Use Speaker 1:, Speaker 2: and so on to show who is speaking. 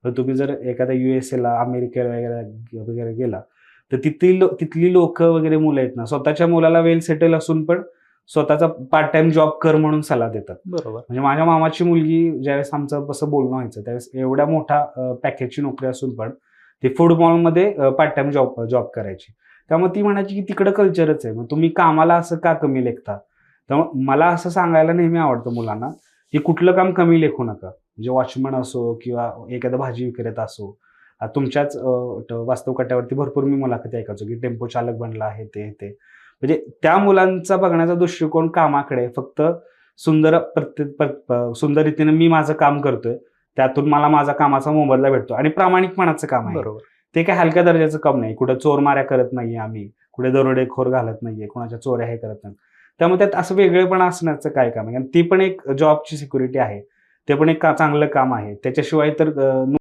Speaker 1: तर तुम्ही जर एखाद्या USA अमेरिकेला वगैरे वगैरे गेला, तर तिथली लोकं वगैरे मुलं आहेत ना, स्वतःच्या मुलाला वेल सेटल असून पण स्वतःचा पार्ट टाईम जॉब कर म्हणून सल्ला देतात.
Speaker 2: बरोबर.
Speaker 1: म्हणजे माझ्या मामाची मुलगी ज्यावेळेस आमचं असं बोलणं व्हायचं, त्यावेळेस एवढ्या मोठा पॅकेजची नोकरी असून पण ती फूड मॉलमध्ये पार्ट टाईम जॉब जॉब करायची. त्यामुळे ती म्हणायची, की तिकडं कल्चरच आहे. मग तुम्ही कामाला असं का कमी लेखता? त्यामुळे मला असं सांगायला नेहमी आवडतं मुलांना, की कुठलं काम कमी लेखू नका. म्हणजे वॉचमन असो किंवा एखादा भाजी विक्रेता असो. तुमच्याच वास्तव कट्ट्यावरती भरपूर मी मुलाखती ऐकायचो, की टेम्पो चालक बनला आहे ते. म्हणजे त्या मुलांचा बघण्याचा दृष्टिकोन कामाकडे फक्त सुंदर रीतीने मी माझं काम करतोय. त्यातून मला माझा कामाचा मोबदला भेटतो आणि प्रामाणिकपणाचं काम आहे.
Speaker 2: बरोबर.
Speaker 1: ते काही हलक्या दर्जाचं काम नाही. कुठे चोरमाऱ्या करत नाहीये आम्ही. कुठे दरोडेखोर घालत नाहीये. कुणाच्या चोऱ्या हे करत नाही. त्यामुळे त्यात असं वेगळेपणा असण्याचं काय काम आहे? आणि ती पण एक जॉबची सिक्युरिटी आहे. ते पण एक चांगलं काम आहे. त्याच्याशिवाय तर